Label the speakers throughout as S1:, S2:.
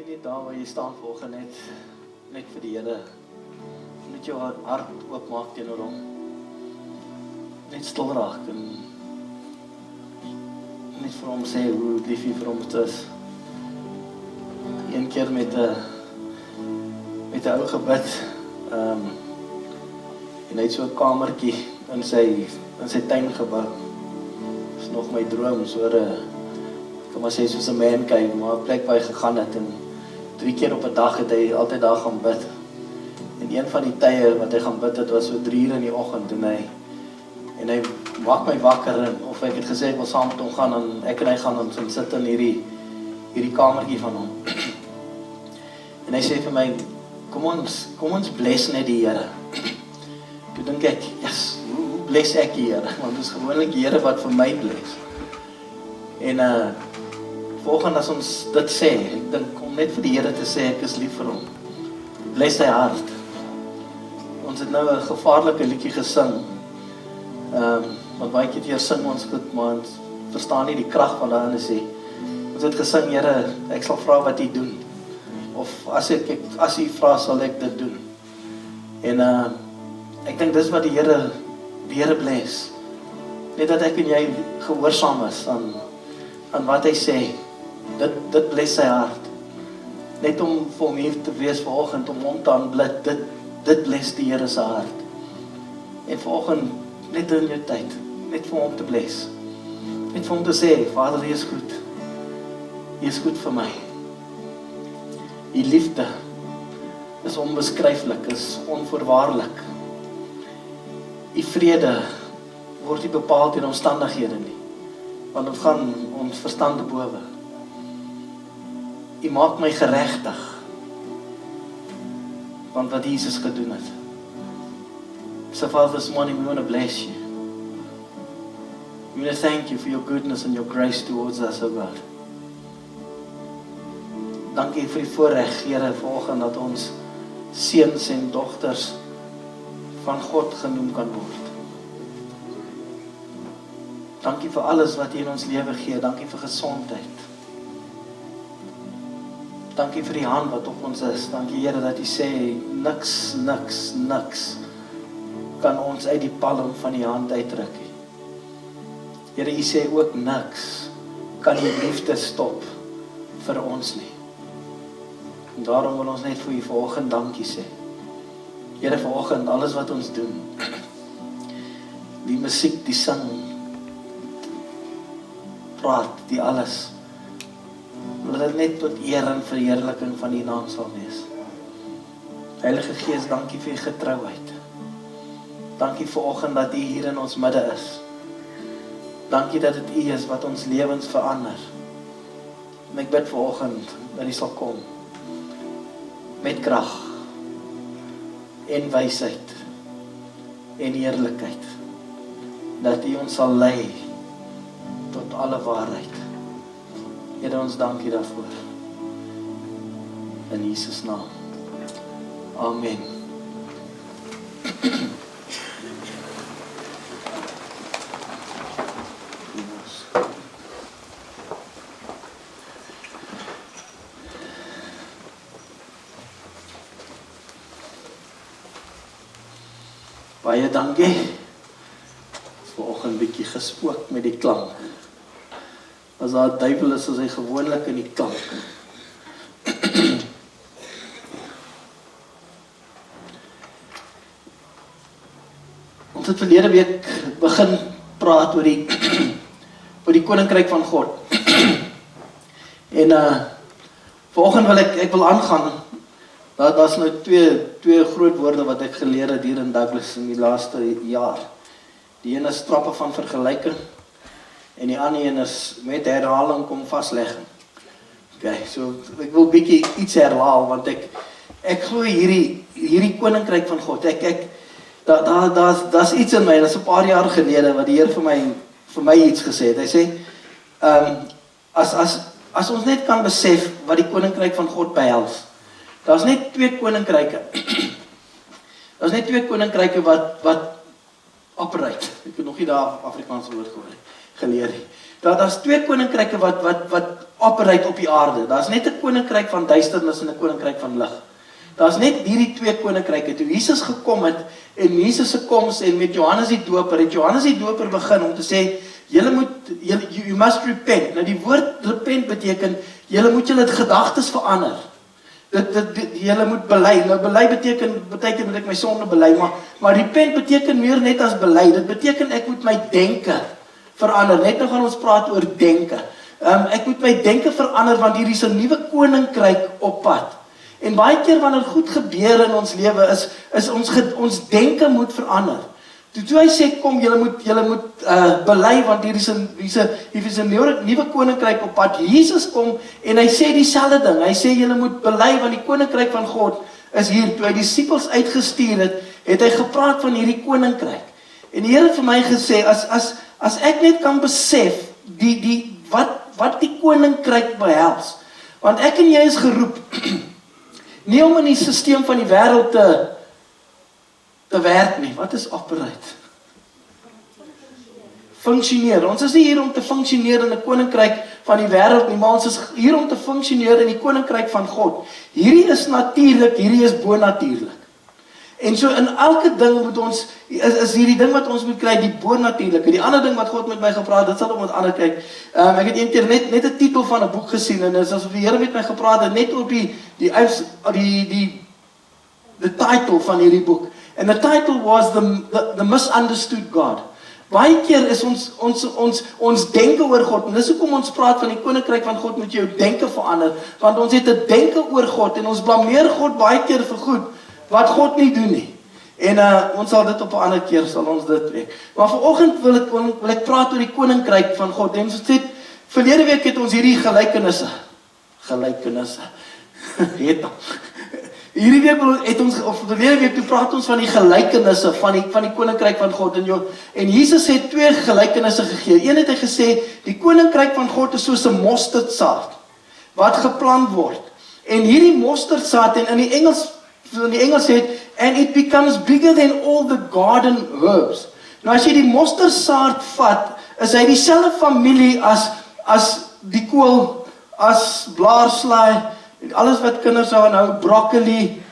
S1: net daar waar jy staan vanoggend net vir die Here. Net jou hart oopmaak teenoor hom. Net stil raak en net vir hom sê hoe lief jy vir hom is. Een keer met 'n ou gebid, en hy het so 'n kamertjie in sy tuin gebou. Dit is nog my droom, so kan maar sê soos 'n man cave, maar 'n plek waar hy gegaan het en 3 keer op 'n dag het hy altyd daar gaan bid. En een van die tye wat hy gaan bid het was so 3 uur in die oggend en hy maak my wakker en of ek het gesê ek wil saam met hom gaan en ek en hy gaan ons sit in hierdie kamertjie van hom. En hy sê vir my, kom ons bless net die Here. Toe dink ek, yes, hoe bless ek die Here? Want dit is gewoonlik die Here wat vir my bless. En volgende as ons dit sê, ek dink om net vir die Here te sê ek is lief vir hom. Bless sy hart. Ons het nou 'n gevaarlike liedjie gesing. Want baie keer sing ons goed, maar ons verstaan nie die krag van daarin sê. Ons het gesing, Here, ek sal vra wat U doen. Of as U vra sal ek dit doen. En ek dink dis wat die Here bless. Net dat ek en jy gehoorsaam is aan wat hy sê. Dit bless sy hart. Net om vir hom hier te wees vanoggend, om hom te aanbid, dit bless die Here se hart. En vanoggend, net in jou tyd, net vir hom te bless. Net vir hom te sê, Vader, U is goed. U is goed vir my. U liefde is onbeskryflik, is onvoorwaardelik. U vrede word nie bepaal deur omstandighede nie, want dit gaan ons verstand te bowe. U maak my geregtig, want wat Jesus gedoen het. So Father, this morning we want to bless you. We want to thank you for your goodness and your grace towards us, oh God. Dankie vir die voorreg, Here, vanoggend dat ons seuns en dogters van God genoem kan word. Dankie vir alles wat U in ons lewe gee. Dankie vir gesondheid. Dankie vir die hand wat op ons is. Dankie, Here, dat U sê niks kan ons uit die palm van die hand uitruk nie. Here, U sê ook niks kan U liefde stop vir ons nie. En daarom wil ons net vir U vanoggend dankie sê. Here, vanoggend alles wat ons doen, die musiek, die sing, praat, die alles, wil dit net tot eer en verheerliking van U naam sal wees. Heilige Gees, dankie vir U getrouheid. Dankie vanoggend dat U hier in ons midde is. Dankie dat dit U is wat ons lewens verander. En ek bid vanoggend dat U sal kom met krag en wysheid en eerlikheid, dat U ons sal lei tot alle waarheid. Here, ons dankie daarvoor. In Jesus naam. Amen. Baie dankie. Vanoggend bietjie gespook met die klank. As daar 'n duiwel is, hy gewoonlik in die klank. Ons het verlede week begin praat oor die koninkryk van God. En vanoggend wil ek wil aangaan. Daar's nou twee groot woorde wat ek geleer het hier in Douglas in die laaste jaar. Die een is trappe van vergelyking en die ander een is met herhaling kom vaslegging. Okay, so ek wil bietjie iets herhaal want ek glo hierdie koninkryk van God. Daar's iets in my, dit is 'n paar jaar gelede wat die Here vir my iets gesê het. Hy sê as ons net kan besef wat die koninkryk van God behels. Daar's net twee koninkryke. Daar's net twee koninkryke wat operate. Ek het nog nie daar Afrikaanse woord geleer nie. Daar's twee koninkryke wat operate op die aarde. Daar's net 'n koninkryk van duisternis en 'n koninkryk van lig. Daar's net hierdie twee koninkryke. Toe Jesus gekom het en Jesus se koms en met Johannes die Doper, het Johannes die Doper begin om te sê, you must repent. Nou die woord repent beteken, julle moet julle gedagtes verander. Julle moet bely. Nou bely beteken dat ek my sonde bely, maar repent beteken meer net as bely. Dit beteken ek moet my denke verander. Net nou gaan ons praat oor denke. Ek moet my denke verander want hier is 'n nuwe koninkryk op pad. En baie keer wanneer goed gebeur in ons lewe is ons denke moet verander. Toe hy sê kom julle moet bely want hier is 'n nuwe koninkryk op pad. Jesus kom en hy sê dieselfde ding. Hy sê julle moet bely want die koninkryk van God is hier. Toe hy die disippels uitgestuur het hy gepraat van hierdie koninkryk. En die Here het vir my gesê as ek net kan besef wat die koninkryk behels. Want ek en jy is geroep nie om in die stelsel van die wêreld te werk nie. Wat is operate? Funksioneer. Ons is nie hier om te funksioneer in 'n koninkryk van die wêreld nie, maar ons is hier om te funksioneer in die koninkryk van God. Hierdie is natuurlik, hierdie is bonatuurlik. En so in elke ding moet ons, is hierdie ding wat ons moet kry, die bonatuurlike. Die ander ding wat God met my gepraat, dit sal op met ander kyk. Ek het een keer net 'n titel van 'n boek gesien, en dit is asof die Here met my gepraat het, net op die title van hierdie boek. And the title was the Misunderstood God. Baie keer is ons denke oor God, en dis hoekom ons praat van die koninkryk van God, moet jou denke verander, want ons het 'n denke oor God, en ons blameer God baie keer vir goed, wat God nie doen nie. En ons sal dit op 'n ander keer, sal ons dit weet. Maar vanoggend wil ek praat oor die koninkryk van God, en soos dit, verlede week het ons hierdie gelykenisse, het dan. Hierdie week het ons, of verlede week, toe praat ons van die gelykenisse van die koninkryk van God. En Jesus het twee gelykenisse gegee. Een het hy gesê, die koninkryk van God is soos 'n mosterdsaad, wat geplant word. En hierdie mosterdsaad, en in die Engels het, and it becomes bigger than all the garden herbs. Nou as jy die mosterdsaad vat, is hy dieselfde familie as die kool, as blaarslaai, alles wat kinders nou, broccoli,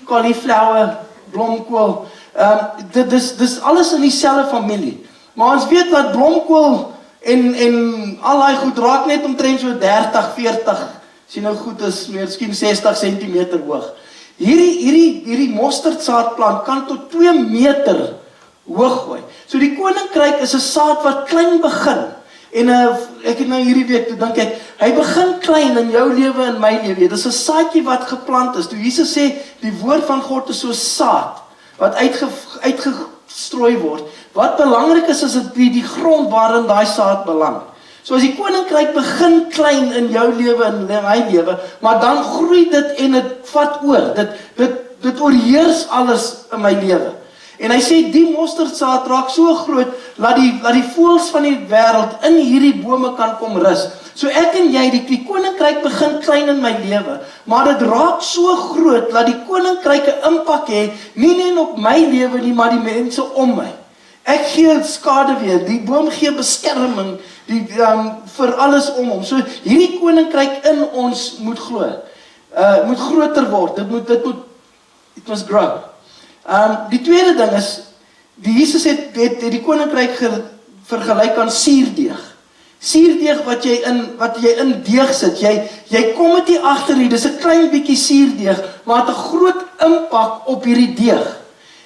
S1: cauliflower, blomkool, dis alles in dieselfde familie. Maar ons weet dat blomkool en al daai goed raak net omtrent so 30, 40, as jy nou goed is, miskien 60 cm hoog. Hierdie mosterdsaadplant kan tot 2 meter hoog gooi. So die koninkryk is 'n saad wat klein begin. En ek het nou hierdie week, toe dink ek, hy begin klein in jou lewe en my lewe. Dit is 'n saadjie wat geplant is. Toe Jesus sê, die woord van God is so saad, wat uitgestrooi word. Wat belangrik is dit die grond waarin daai saad beland. So as die koninkryk begin klein in jou lewe en in my lewe, maar dan groei dit en dit vat oor. Dit oorheers alles in my lewe. En hy sê, die mosterdsaad raak so groot, laat die voëls van die wêreld in hierdie bome kan kom rus. So ek en jy, die koninkryk begin klein in my lewe, maar dit raak so groot, laat die koninkryk 'n impak hê, nie net op my lewe nie, maar die mense om my. Ek gee skade weer, die boom gee beskerming, vir alles om hom. So hierdie koninkryk in ons moet groei, moet groter word, it must grow. Die tweede ding is, Jesus het die koninkryk vergelyk aan suurdeeg. Suurdeeg wat jy in deeg sit, jy kom dit hier agter hier, dis 'n klein bietjie suurdeeg, maar het 'n groot impak op hierdie deeg.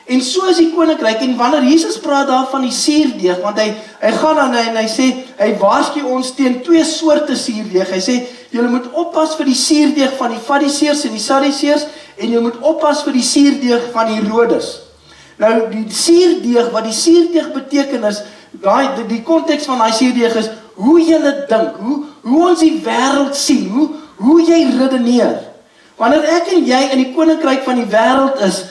S1: En so is die koninkryk, en wanneer Jesus praat daar van die suurdeeg, want hy gaan aan en hy sê, hy waarsku ons teen 2 soorte suurdeeg. Hy sê, julle moet oppas vir die suurdeeg van die Fariseërs en die Sadduseërs, en jy moet oppas vir die suurdeeg van die Herodes. Nou, die suurdeeg, wat die suurdeeg beteken is, die konteks van daai suurdeeg is, hoe jy dink, hoe ons die wêreld sien, hoe jy redeneer. Wanneer ek en jy in die koninkryk van die wêreld is,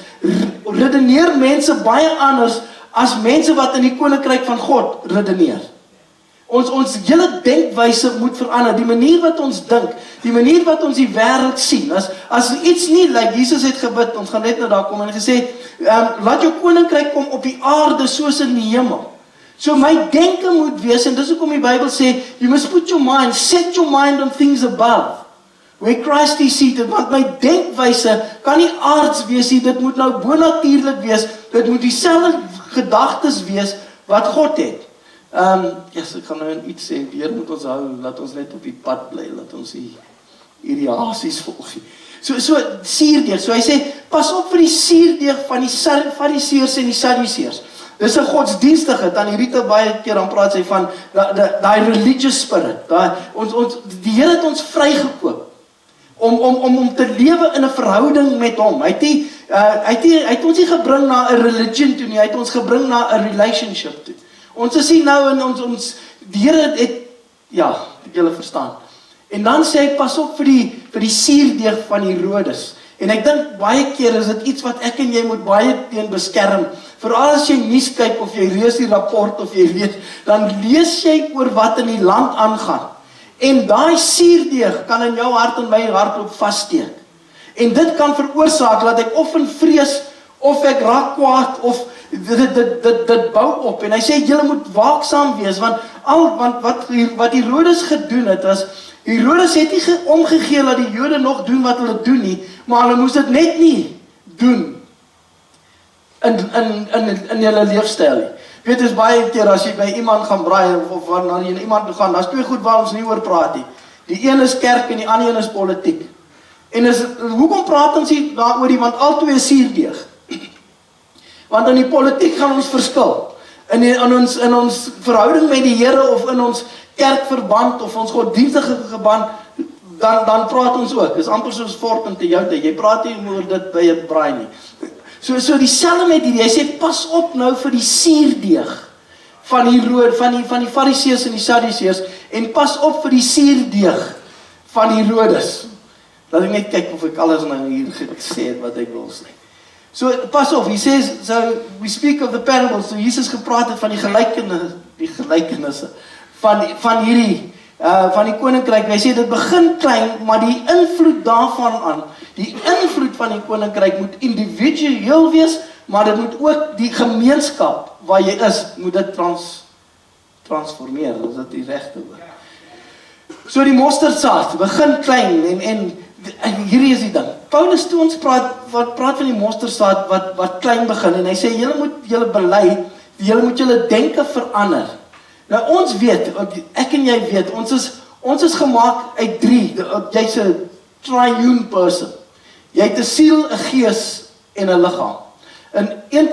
S1: redeneer mense baie anders as mense wat in die koninkryk van God redeneer. Ons hele denkwyse moet verander, die manier wat ons dink, die manier wat ons die wêreld sien, as iets nie lyk, Jesus het gebid, ons gaan net nou daar kom en gesê, laat jou koninkryk kom op die aarde soos in die hemel. So my denke moet wees, en dis hoekom die Bybel sê, you must put your mind, set your mind on things above, where Christ is seated, want my denkwyse kan nie aards wees nie, dit moet nou bonatuurlik wees, dit moet dieselfde gedagtes wees wat God het. Ek gaan nou iets sê, die Here moet ons hou, laat ons net op die pad bly, laat ons die ideasies volg. So suurdeeg, so hy sê, pas op vir die suurdeeg van die Fariseërs en die Sadduseërs. Dis 'n godsdienstige, dan Rita baie keer dan praat sy van daai religious spirit. Die Here het ons vrygekoop om te lewe in 'n verhouding met hom. Hy het ons nie gebring na 'n religion toe nie, hy het ons gebring na 'n relationship toe. Ons is hier nou in ons die Here het julle verstaan. En dan sê hy, pas op vir die suurdeeg van Herodes. En ek dink baie keer is dit iets wat ek en jy moet baie teen beskerm. Veral as jy nuus kyk of jy lees die rapport of jy lees, dan lees jy oor wat in die land aangaan. En daai suurdeeg kan in jou hart en my hart ook vassteek. En dit kan veroorsaak dat ek of in vrees, of ek raak kwaad, of dit bou op. En hy sê, julle moet waaksaam wees, want wat Herodes gedoen het, was, Herodes het nie omgegee dat die Jode nog doen wat hulle doen nie, maar hulle moes dit net nie doen in julle leefstyl nie. Weet, is baie keer as jy by iemand gaan braai, of wanneer jy iemand toe gaan, daar's twee goed waar ons nie oor praat nie. Die een is kerk en die ander een is politiek. En hoekom praat ons nie daaroor nie, want al twee is suurdeeg. Want in die politiek gaan ons verskil. In ons verhouding met die Here, of in ons kerkverband, of ons godsdienstige geband, dan praat ons ook. Dis amper soos Fort en te jou, jy praat nie oor dit by 'n braai nie. So dieselfde met hierdie, hy sê, pas op nou vir die suurdeeg van die Fariseërs en die Sadduseërs, en pas op vir die suurdeeg van Herodes. Laat ek net kyk of ek alles nou hier gesê het wat ek wil sê. So pas op, he says, so we speak of the parables, so Jesus gepraat het van die gelykenisse van hierdie van die koninkryk. Hy sê dit begin klein, maar die invloed daarvan die invloed van die koninkryk moet individueel wees, maar dit moet ook die gemeenskap waar jy is, moet dit transformeer, is dit die regte woord. So die mosterdsaad begin klein, en hierdie is die ding. Paulus toe ons praat van die mosterdsaad wat klein begin, en hy sê, julle moet julle bely, julle moet julle denke verander. Nou ons weet, ek en jy weet, ons is gemaak uit drie, jy's 'n triune person. Jy het 'n siel, 'n gees en 'n liggaam. In 1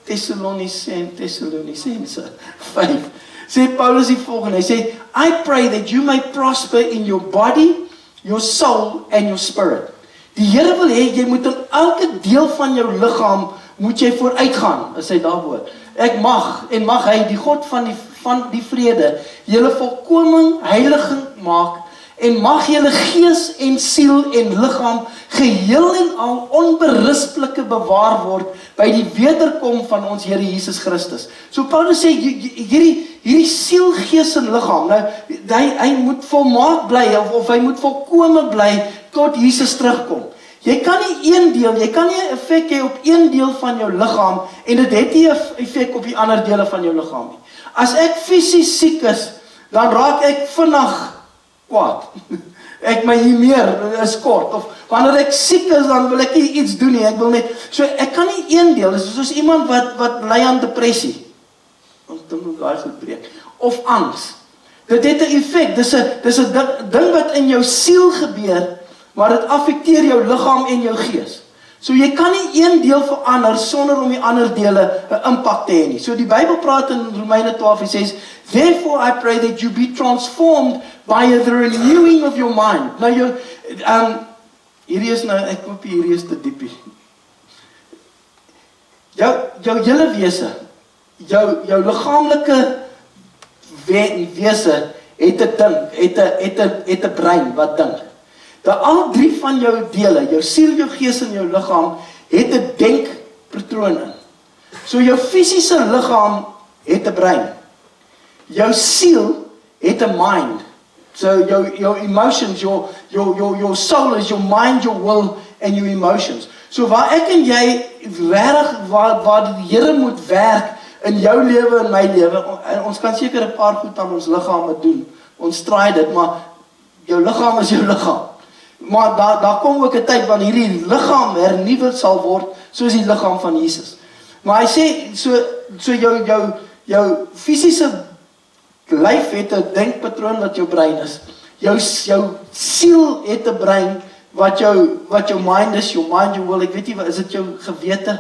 S1: Thessalonicense 5 sê Paulus die volgende, hy sê, I pray that you may prosper in your body, your soul and your spirit. Die Here wil hê, jy moet in elke deel van jou liggaam, moet jy vooruitgaan, as hy daarvoor. Ek mag hy, die God van die vrede, julle volkoming heiliging maak, en mag julle gees en siel en liggaam geheel en al onberispelike bewaar word by die wederkom van ons Here Jesus Christus. So Paulus sê, hierdie siel, gees en liggaam, nou, hy moet volmaak bly, of hy moet volkome bly, tot Jesus terugkom. Jy kan nie jy kan nie 'n effek hê op een deel van jou liggaam, en dit het nie 'n effek op die ander dele van jou liggaam nie. As ek fisies siek is, dan raak ek vinnig kwaad. Ek my humeur is kort, of wanneer ek siek is, dan wil ek nie iets doen nie, ek wil net, so ek kan nie een deel, dis soos iemand wat ly aan depressie, dan moet daai goed breek, of angs. Dit het 'n effek, dis 'n ding wat in jou siel gebeur, maar dit affekteer jou liggaam en jou gees. So jy kan nie een deel verander sonder om die ander dele 'n impak te hê nie. So die Bybel praat in Romeine 12, it says, therefore I pray that you be transformed by the renewing of your mind. Nou hierdie is nou, ek hoop hierdie is te diepie. Jou hele wese, jou liggaamlike wese het 'n ding, het 'n brein wat dink. Dat al drie van jou dele, jou siel, jou gees en jou liggaam, het 'n denkpatroon in. So jou fisiese liggaam het 'n brein. Jou siel het 'n mind. So your emotions, your soul is your mind, your will and your emotions. So waar ek en jy regtig waar die Here moet werk in jou lewe en my lewe. En ons kan seker 'n paar goed aan ons liggame doen. Ons try dit, maar jou liggaam is jou liggaam. Maar daar kom ook 'n tyd wanneer hierdie liggaam hernuwe sal word soos die liggaam van Jesus. Maar hy sê so jou fisiese lyf het 'n denkpatroon wat jou brein is. Jou siel het 'n brein wat jou mind is, jou mind, jou will, ek weet nie, is dit jou gewete?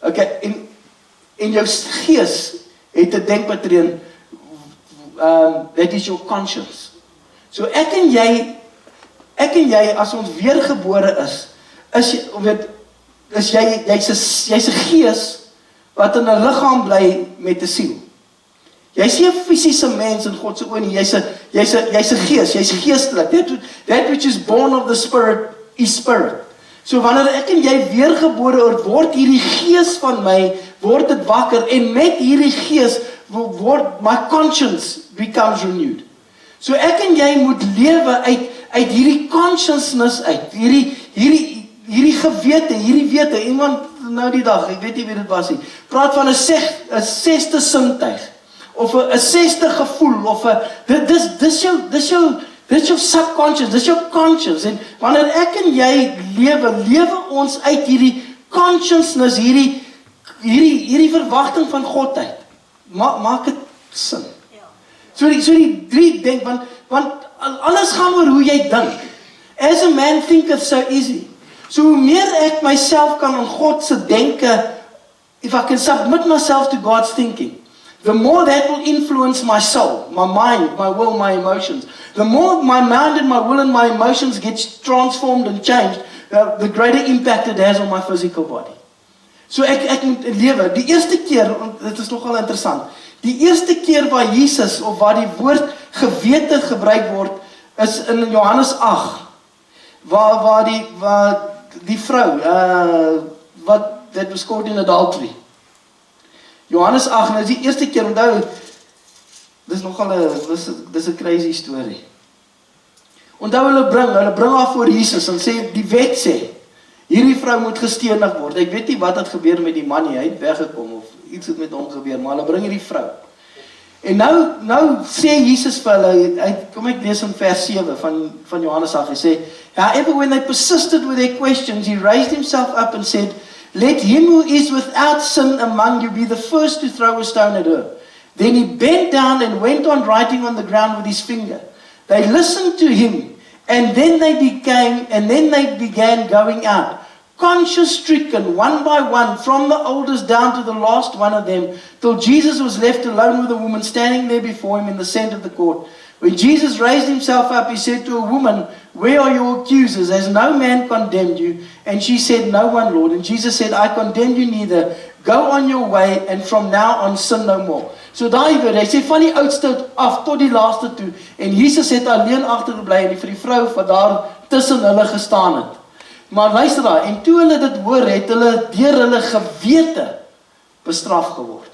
S1: Okay, en jou gees het 'n denkpatroon, that is your conscience. So ek en jy as ons weergebore jy's 'n gees wat in 'n liggaam bly met 'n siel. Jy's nie 'n fisiese mens in God se oë nie, jy's 'n gees, jy's geestelik. That which is born of the spirit is spirit. So wanneer ek en jy weergebore word hierdie gees van my, word dit wakker, en met hierdie gees word my conscience becomes renewed. So ek en jy moet lewe uit hierdie consciousness uit, hierdie gewete, hierdie wete. Iemand nou die dag, ek weet nie wie dit was nie, praat van 'n sesde sintuig, of 'n sesde gevoel, of dis jou subconscious, dis jou conscience. En wanneer ek en jy lewe ons uit hierdie consciousness, hierdie verwagting van God uit. Maak dit sin. So die drie denk, want alles gaan oor hoe jy dink. As a man thinketh so easy. So hoe meer ek myself kan aan God se denke, if I can submit myself to God's thinking, the more that will influence my soul, my mind, my will, my emotions. The more my mind and my will and my emotions gets transformed and changed, the greater impact it has on my physical body. So ek moet lewe. Die eerste keer, dit is nogal interessant, die eerste keer waar Jesus, of waar die woord gewete gebruik word, is in Johannes 8, waar die vrou, that was caught in adultery. Johannes 8, nou is die eerste keer, onthou, dis een crazy story. Onthou, hulle bring haar voor Jesus, en sê, die wet sê, hierdie vrou moet gestenig word. Ek weet nie wat het gebeur met die man nie, hy het weggekom, of iets het met hom gebeur, maar hulle bring hierdie vrou. En nou sê Jesus vir hulle, kom ek lees in vers 7 van Johannes 8, hy sê, however, when they persisted with their questions, he raised himself up and said, let him who is without sin among you be the first to throw a stone at her. Then he bent down and went on writing on the ground with his finger. They listened to him, and then they began going out, conscience-stricken, one by one, from the oldest down to the last one of them, till Jesus was left alone with a woman standing there before him in the center of the court. When Jesus raised himself up, he said to a woman, where are your accusers? Has no man condemned you? And she said, no one, Lord. And Jesus said, I condemn you neither. Go on your way, and from now on sin no more. So daai word, hy sê van die oudste af tot die laaste toe. En Jesus het alleen agtergebly en vir die vrou wat daar tussen hulle gestaan het. Maar luister daar, en toe hulle dit hoor, het hulle deur hulle gewete bestraf geword.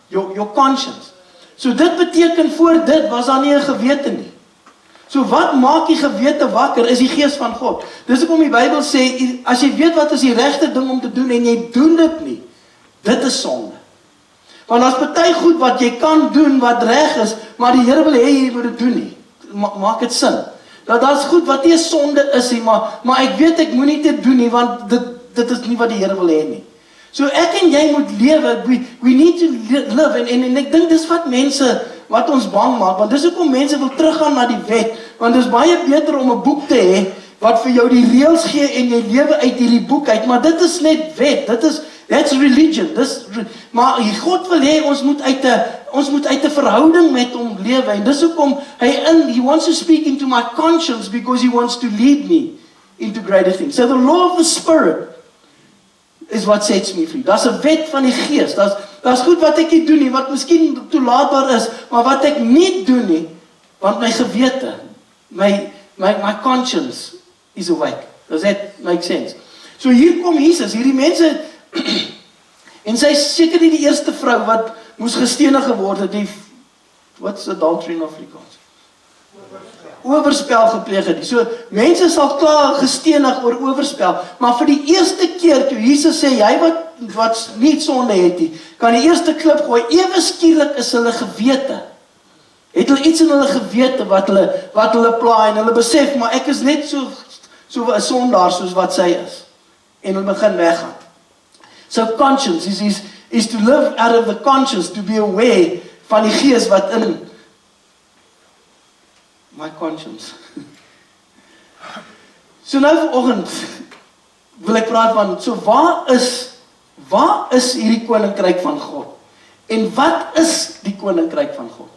S1: Your conscience. So dit beteken voor dit was daar nie 'n gewete nie. So wat maak die gewete wakker is die gees van God. Dis hoekom die Bybel sê, as jy weet wat is die regte ding om te doen en jy doen dit nie, dit is sonde. Want as party goed wat jy kan doen wat reg is, maar die Here wil hê jy moet dit doen nie. Maak dit sin. Daar's goed wat nie 'n sonde is nie, maar ek weet ek moenie dit doen nie, want dit is nie wat die Here wil hê nie. So ek en jy moet lewe, we need to live, en ek dink dis wat mense, wat ons bang maak, want dis hoekom mense wil teruggaan na die wet, want dis baie beter om 'n boek te hê, wat vir jou die reëls gee, en jy lewe uit hierdie boek uit, maar dit is net wet, that's religion, maar God wil hê, ons moet uit 'n verhouding met hom lewe, en dis hoekom, he wants to speak into my conscience, because he wants to lead me into greater things. So the law of the Spirit, is wat sets me free. Daar's 'n wet van die gees. Daar's goed wat ek nie doen nie, wat miskien toelaatbaar is, maar wat ek nie doen nie, want my gewete, my conscience is awake. Does that make sense? So hier kom Jesus, hierdie mense, en sy is seker nie die eerste vrou wat moes gestenig geword het, what's adultery in Afrikaans? oorspel gepleeg het nie. So mense sal klaar gestenig oor oorspel, maar vir die eerste keer toe Jesus sê, jy wat nie sonde het nie, kan die eerste klip gooi, ewe skielik is hulle gewete. Het hulle iets in hulle gewete wat hulle pla en hulle besef, maar ek is net so 'n sondaar soos wat sy is. En hulle begin weggaan. So conscience is to live out of the conscience, to be aware van die gees wat in my conscience. So nou vanoggend wil ek praat van, so waar is hierdie koninkryk van God? En wat is die koninkryk van God?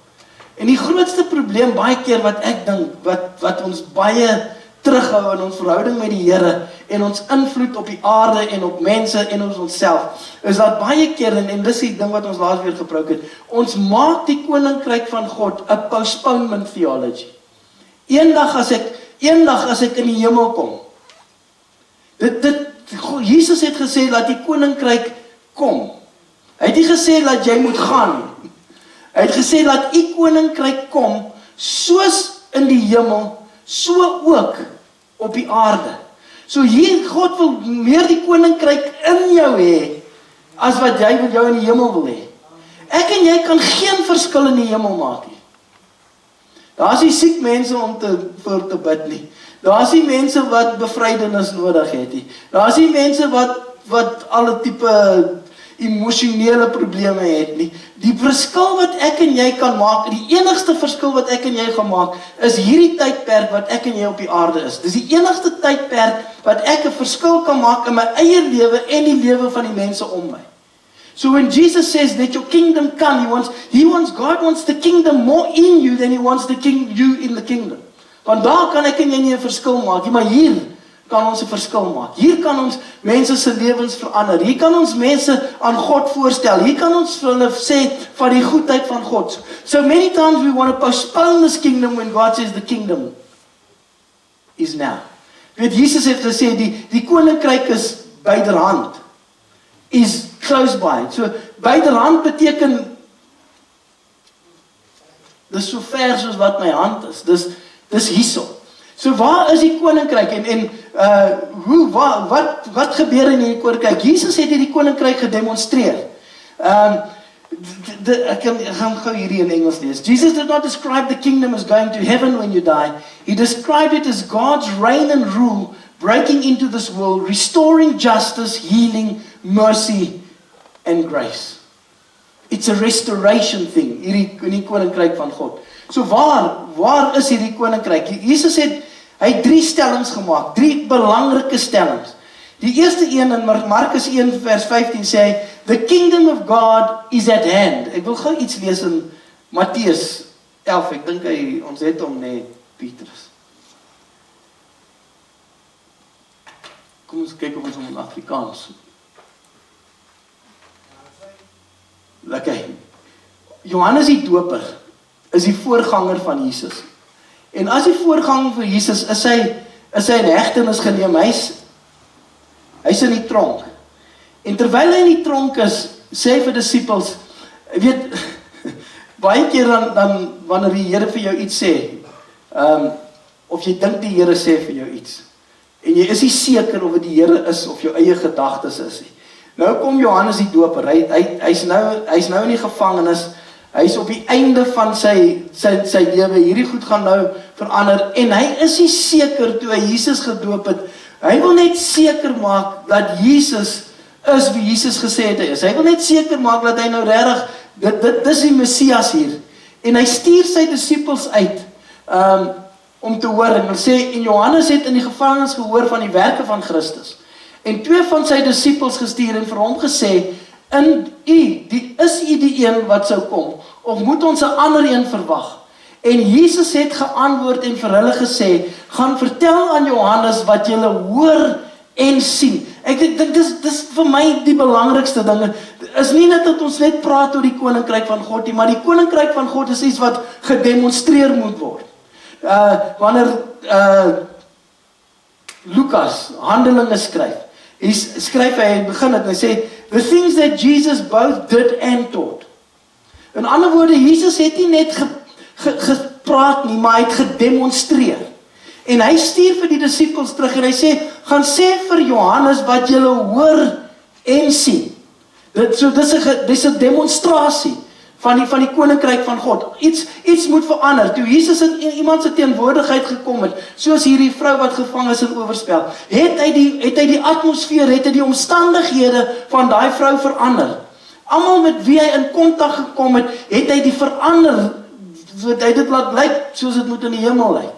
S1: En die grootste probleem baie keer wat ek dink, wat ons baie terughou in ons verhouding met die Here en ons invloed op die aarde en op mense en ons onsself, is dat baie keer, en dis die ding wat ons laas weer gepraat het, ons maak die koninkryk van God 'n postponement theology. Eendag as ek in die hemel kom, Jesus het gesê, dat die koninkryk kom. Hy het nie gesê, dat jy moet gaan nie. Hy het gesê, dat die koninkryk kom, soos in die hemel, so ook op die aarde. So hier, God wil meer die koninkryk in jou hê, as wat jy wil jou in die hemel wil hê. Ek en jy kan geen verskil in die hemel maak nie. Daar is nie siek mense om voor te bid nie. Daar is nie mense wat bevrydenis nodig het nie. Daar is nie mense wat alle tipe emosionele probleme het nie. Die verskil wat ek en jy kan maak, die enigste verskil wat ek en jy gaan maak, is hierdie tydperk wat ek en jy op die aarde is. Dis die enigste tydperk wat ek 'n verskil kan maak in my eie lewe en die lewe van die mense om my. So when Jesus says that your kingdom come, God wants the kingdom more in you than he wants you in the kingdom. Want daar kan ek en jy nie 'n verskil maak nie, maar hier kan ons 'n verskil maak. Hier kan ons mense se lewens verander. Hier kan ons mense aan God voorstel. Hier kan ons vir hulle sê van die goedheid van God. So many times we want to postpone this kingdom when God says the kingdom is now. Weet, Jesus het gesê die koninkryk is byderhand. Is close by. So byderhand beteken dis so ver soos wat my hand is. Dis hierso. So waar is die koninkryk en wat gebeur in hierdie koninkryk? Jesus het hierdie koninkryk gedemonstreer. Ek gaan gou hierdie in Engels lees. Jesus did not describe the kingdom as going to heaven when you die. He described it as God's reign and rule breaking into this world, restoring justice, healing, mercy and grace. It's a restoration thing, hierdie koninkryk van God. So waar is hierdie koninkryk? Jesus het, hy het 3 stellings gemaak, 3 belangrike stellings. Die eerste een in Markus 1 vers 15 sê hy, the kingdom of God is at hand. Ek wil gou iets lees in Matteus 11, ek dink ons het hom Petrus. Kom ons kyk of ons hom in Afrikaans. Okay. Johannes die Doper is die voorganger van Jesus. En as die voorganger van Jesus is hy in hegtenis geneem, hy's in die tronk. En terwyl hy in die tronk is, sê hy vir disippels, weet, baie keer dan wanneer die Here vir jou iets sê, of jy dink die Here sê vir jou iets, en jy is nie seker of dit die Here is of jou eie gedagtes is nie. Nou kom Johannes die Doper, hy's nou in die gevangenis, hy's op die einde van sy lewe, hierdie goed gaan nou verander, en hy is nie seker toe hy Jesus gedoop het, hy wil net seker maak dat Jesus is wie Jesus gesê het hy is, hy wil net seker maak dat hy nou regtig, dit is die Messias hier, en hy stuur sy disippels uit, om te hoor, en hy sê, en Johannes het in die gevangenis gehoor van die werke van Christus, en 2 van sy disippels gestuur, en vir hom gesê, is u die een wat sou kom, of moet ons 'n ander een verwag? En Jesus het geantwoord en vir hulle gesê, gaan vertel aan Johannes wat julle hoor en sien. Ek dink dis vir my die belangrikste ding, is nie net dat ons net praat oor die koninkryk van God nie, maar die koninkryk van God is iets wat gedemonstreer moet word. Wanneer Lukas Handelinge skryf hy begin het, hy sê, the things that Jesus both did and taught. In ander woorde, Jesus het nie net gepraat nie, maar hy het gedemonstreer. En hy stuur vir die disippels terug en hy sê, gaan sê vir Johannes wat julle hoor en sien. Dis 'n demonstrasie van die koninkryk van God. Iets moet verander. Toe Jesus in iemand se teenwoordigheid gekom het, soos hierdie vrou wat gevang is in oorspel, het hy die atmosfeer, het hy die omstandighede van daai vrou verander. Almal met wie hy in kontak gekom het, het hy die verander, so hy dit laat lyk soos dit moet in die hemel lyk.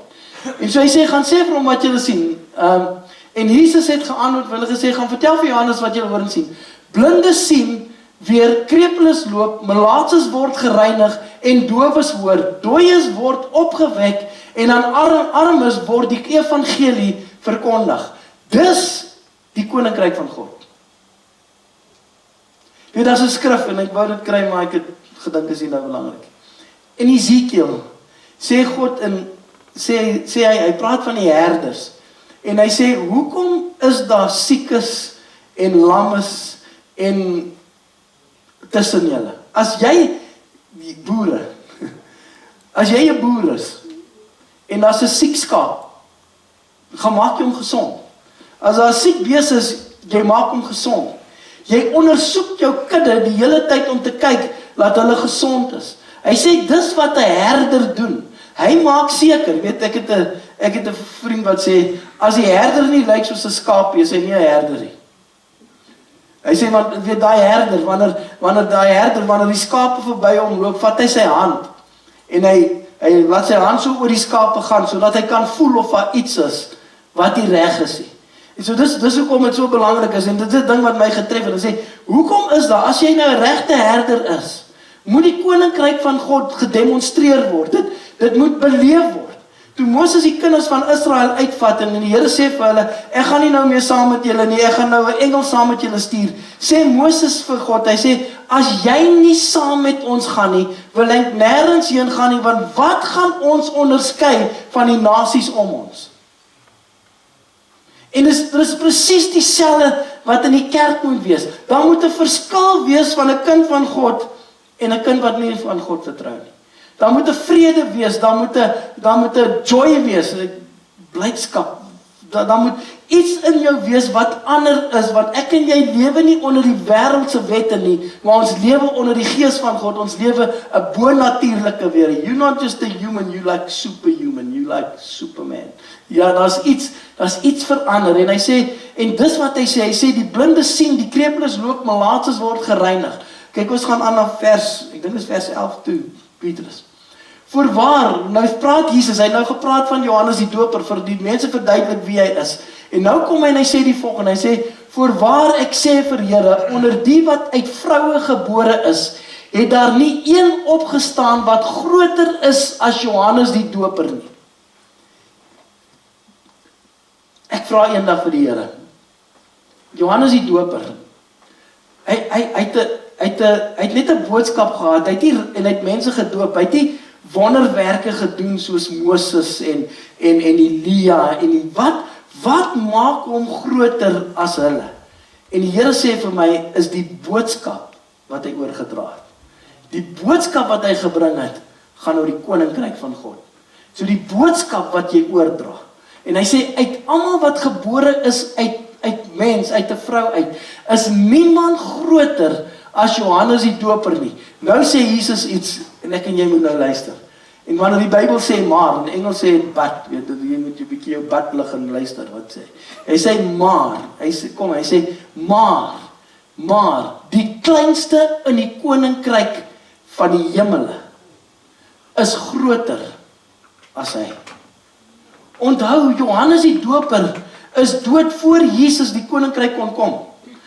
S1: En so hy sê, gaan sê vir hom wat julle sien. En Jesus het geantwoord, hulle gesê, gaan vertel vir Johannes wat julle hoor en sien. Blindes sien, weer krepeles loop, melaatses word gereinig en dowes hoor, dooies word opgewek en aan armes word die evangelie verkondig. Dis die koninkryk van God. Weet, daar's 'n skrif en ek wou dit kry, maar ek het gedink is nie nou belangrik. In Ezekiel sê God sê hy praat van die herders en hy sê, hoekom is daar siekes en lammes en tussen julle? As jy boere, as jy 'n boer is en daar's 'n siek skaap, gaan maak jy hom gesond. As daar 'n siek bees is, jy maak hom gesond. Jy ondersoek jou kudde die hele tyd om te kyk dat hulle gesond is. Hy sê dis wat 'n herder doen. Hy maak seker, weet ek het 'n vriend wat sê, as die herder nie lyk soos 'n skaap is hy nie 'n herder nie. Hy sê, want weet daai herder, wanneer die skape verby hom loop, vat hy sy hand en hy laat sy hand so oor die skape gaan, sodat hy kan voel of daar iets is wat nie reg is nie. En so dis hoekom dit so belangrik is, en dit is 'n ding wat my getref het, en sê, hoekom is daar, as jy nou 'n regte herder is, moet die koninkryk van God gedemonstreer word, dit moet beleef word. Toe Moses die kinders van Israel uitvat en die Here sê vir hulle, ek gaan nie nou meer saam met julle nie, ek gaan nou 'n engel saam met julle stuur. Sê Moses vir God, hy sê, as jy nie saam met ons gaan nie, wil ek nêrens heen gaan nie, want wat gaan ons onderskei van die nasies om ons? En dit is presies dieselfde wat in die kerk moet wees. Daar moet 'n verskil wees van 'n kind van God en 'n kind wat nie van God vertrou nie. Daar moet 'n vrede wees, daar moet 'n joy wees, 'n blydskap. Daar moet iets in jou wees wat ander is, want ek en jy lewe nie onder die wêreldse wette nie, maar ons lewe onder die gees van God. Ons lewe 'n bonatuurlike wêreld. You're not just a human, you like superhuman, you like Superman. Ja, daar's iets verander en hy sê, en dis wat hy sê die blinde sien, die krepeles loop, melaatses word gereinig. Kyk, ons gaan aan na ek dink dis vers 11 toe, Petrus. Voorwaar, nou praat Jesus, hy het nou gepraat van Johannes die Doper, vir die mense verduidelik wie hy is. En nou kom hy en hy sê die volgende, hy sê, voorwaar ek sê vir julle, onder die wat uit vroue gebore is, het daar nie een opgestaan wat groter is as Johannes die Doper nie. Ek vra eendag vir die Here, Johannes die Doper, hy het net 'n boodskap gehad, hy het mense gedoop, hy het nie wonderwerke gedoen soos Moses en Elia en wat maak hom groter as hulle? En die Here sê vir my, is die boodskap wat hy oorgedra het. Die boodskap wat hy gebring het, gaan oor die koninkryk van God. So die boodskap wat jy oordra. En hy sê, uit almal wat gebore is uit mens, uit 'n vrou uit, is niemand groter as Johannes die Doper nie. Nou sê Jesus iets, en ek en jy moet nou luister. En wanneer die Bybel sê maar, in Engels sê but, weet jy moet jy bietjie jou but lig en luister wat sê. Hy sê maar, hy sê maar, die kleinste in die koninkryk van die hemele is groter as hy. Onthou, Johannes die Doper is dood voor Jesus die koninkryk kon kom.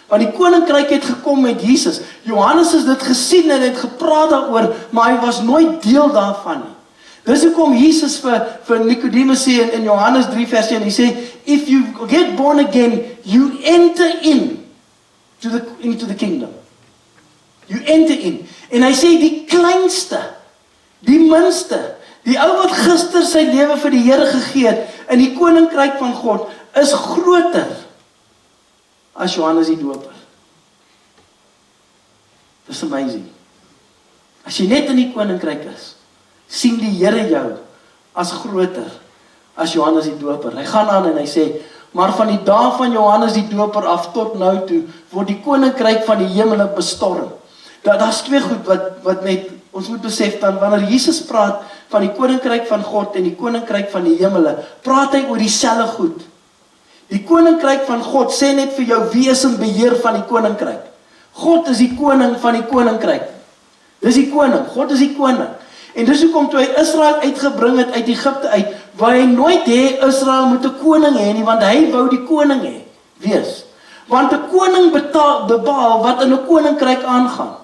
S1: Want die koninkryk het gekom met Jesus. Johannes het dit gesien en het gepraat daaroor, maar hy was nooit deel daarvan nie. Dis hoekom Jesus vir Nicodemus sê in Johannes 3 vers 1, hy sê, if you get born again, you enter into the kingdom. You enter in. En hy sê die kleinste, die minste, die ou wat gister sy lewe vir die Here gegee het in die koninkryk van God, is groter as Johannes die Doper. Dis amazing. As jy net in die koninkryk is, sien die Here jou as groter as Johannes die Doper. Hy gaan aan en hy sê, maar van die dae van Johannes die Doper af tot nou toe, word die koninkryk van die hemele bestorm. Daar's twee goed wat net, ons moet besef dan, wanneer Jesus praat van die koninkryk van God en die koninkryk van die hemele, praat hy oor dieselfde goed. Die koninkryk van God sê net vir jou, wie is in beheer van die koninkryk? God is die koning van die koninkryk. Dis die koning, God is die koning. En dis hoekom toe hy Israel uitgebring het uit Egipte uit, waar hy nooit Israel moet 'n koning hê nie, want hy wou die koning wees. Want 'n koning bepaal wat in 'n koninkryk aangaan.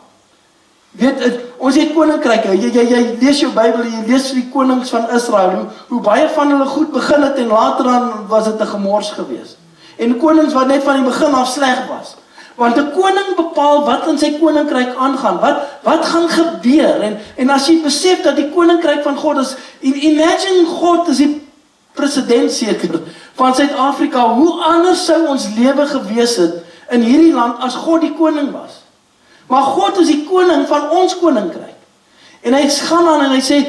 S1: Weet, ons het koninkryke, jy lees jou Bybel, jy lees die konings van Israel, hoe baie van hulle goed begin het en later dan was dit 'n gemors gewees. En konings wat net van die begin af sleg was. Want 'n koning bepaal wat in sy koninkryk aangaan, wat gaan gebeur, en as jy besef dat die koninkryk van God is, imagine God is die president seker van Suid-Afrika, hoe anders sou ons lewe gewees het in hierdie land as God die koning was. Maar God is die koning van ons koninkryk. En hy gaan aan en hy sê,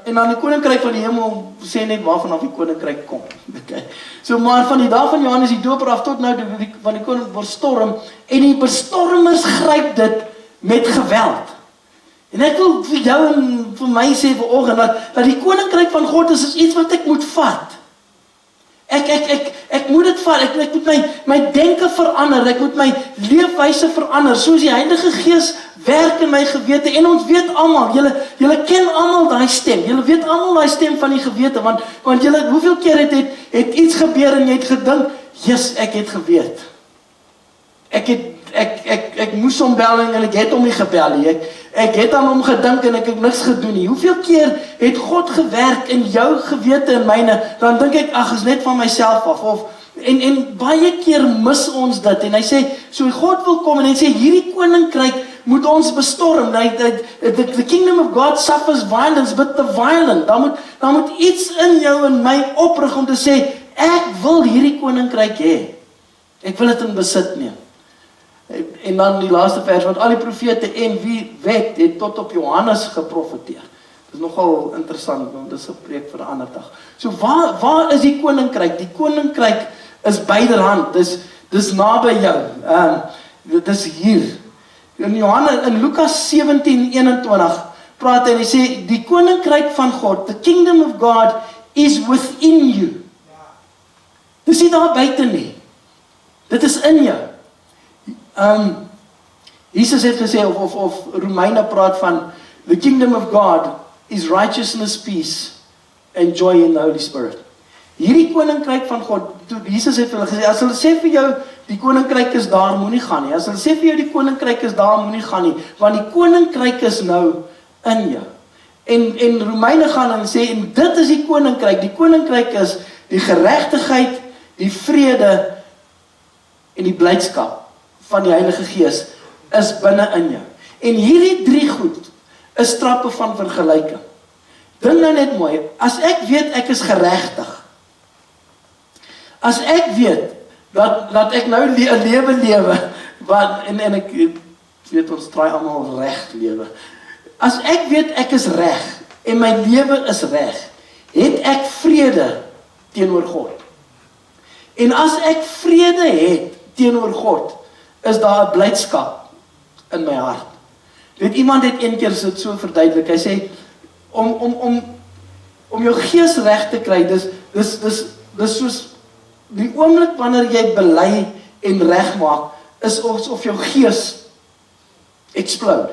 S1: en dan die koninkryk van die hemel sê net waarvan af die koninkryk kom. Okay. So maar van die dag van Johannes die Doper af tot nou, van die koning bestorm, en die bestormers gryp dit met geweld. En ek wil vir jou en vir my sê vanoggend, dat die koninkryk van God is iets wat ek moet vat. Ek moet dit vat, ek moet my denke verander, ek moet my leefwyse verander, soos die Heilige Gees werk in my gewete, en ons weet almal, julle ken almal daai stem, julle weet almal daai stem van die gewete, want julle, hoeveel keer het iets gebeur en jy het gedink, yes, ek het geweet. Ek moes hom bel en ek het hom nie gebel nie, ek het aan hom gedink en ek het niks gedoen nie. Hoeveel keer het God gewerk in jou gewete en myne, dan dink ek, ag, is net van myself af, en baie keer mis ons dit, en hy sê, so God wil kom, en hy sê, hierdie koninkryk moet ons bestorm, the kingdom of God suffers violence, but the violent, dan moet iets in jou en my oprig om te sê, ek wil hierdie koninkryk hê, ek wil dit in besit neem. En dan die laaste vers, want al die profete en wie het tot op Johannes geprofeteer. Dit is nogal interessant, want dit is 'n preek vir 'n ander dag. So waar is die koninkryk? Die koninkryk is byderhand, dis naby jou, dit is hier. In Lukas 17:21 praat hy en hy sê, die koninkryk van God, the kingdom of God is within you. Dis nie daar buite nie. Dit is in jou. Jesus het gesê, of Romeine praat van, the kingdom of God is righteousness, peace, and joy in the Holy Spirit. Hierdie koninkryk van God, Jesus het hulle gesê, as hulle sê vir jou, die koninkryk is daar, moenie gaan nie. As hulle sê vir jou, die koninkryk is daar, moenie gaan nie, want die koninkryk is nou in jou. En Romeine gaan en sê, en dit is die koninkryk is die geregtigheid, die vrede, en die blydskap van die Heilige Gees, is binne in jou. En hierdie drie goed, is trappe van vergelyking. Dink nou net mooi, as ek weet ek is geregtig, as ek weet, dat ek nou 'n lewe lewe, en ek weet ons try almal reg lewe, as ek weet ek is reg, en my lewe is reg, het ek vrede teenoor God. En as ek vrede het teenoor God, is daar 'n blydskap in my hart. Weet, iemand het een keer so verduidelik, hy sê, om jou gees reg te kry, dis soos, die oomblik wanneer jy bely en reg maak, is of jou gees explode.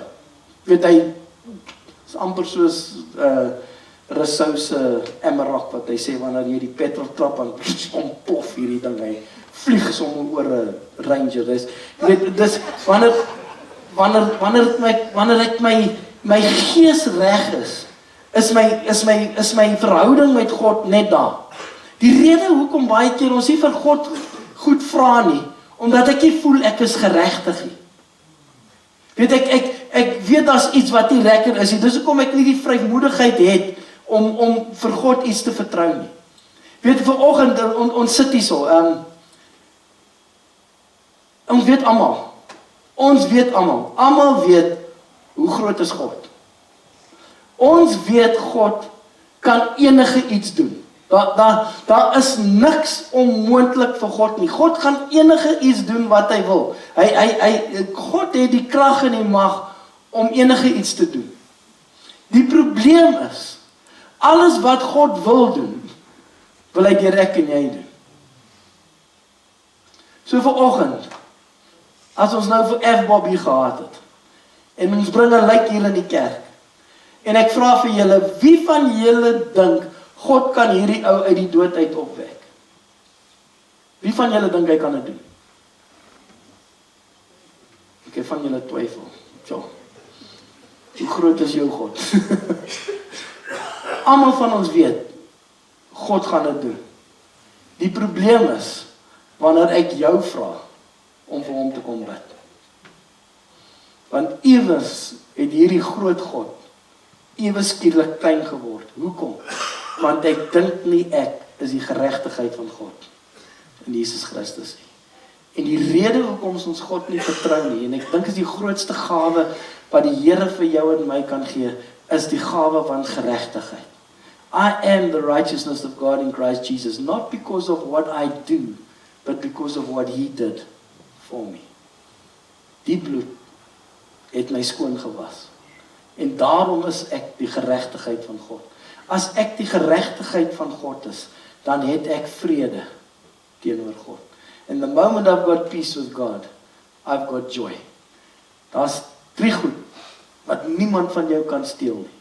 S1: Weet hy, is amper soos Rousseau se Emmerach, wat hy sê, wanneer jy die petrol trap, en ontplof hierdie ding, hy vlieg som oor 'n Ranger. Dis wanneer ek my gees reg is my verhouding met God net daar. Die rede hoekom baie keer ons nie vir God goed vra nie, omdat ek nie voel ek is geregtig nie. Weet ek weet daar's iets wat nie lekker is nie. Dis hoekom ek nie die vrymoedigheid het om vir God iets te vertrou nie. Weet, vanoggend ons sit hier so, ons weet almal weet hoe groot is God. Ons weet God kan enige iets doen. Daar is niks onmoontlik vir God nie. God kan enige iets doen wat hy wil. God het die krag en die mag om enige iets te doen. Die probleem is, alles wat God wil doen, wil hy deur ek en jy doen. So vanoggend, as ons nou vir F-Bob hier gehad het, en ons bring 'n lijk hier in die kerk, en ek vra vir julle, wie van julle dink, God kan hierdie ou uit die dood uit opwek? Wie van julle dink hy kan dit doen? Ek van julle twyfel. So. Hoe groot is jou God? Almal van ons weet, God gaan dit doen. Die probleem is, wanneer ek jou vra, om vir hom te kom bid. Want ewes het hierdie groot God, ewes skielik klein geword. Hoekom? Want ek dink nie ek is die geregtigheid van God in Jesus Christus nie. En die rede hoekom ons God nie vertrou nie, en ek dink is die grootste gawe wat die Here vir jou en my kan gee, is die gawe van geregtigheid. I am the righteousness of God in Christ Jesus, not because of what I do, but because of what He did for me. Die bloed het my skoon gewas. En daarom is ek die geregtigheid van God. As ek die geregtigheid van God is, dan het ek vrede teenoor God. And the moment I've got peace with God, I've got joy. Daar's 3 goed wat niemand van jou kan steel nie.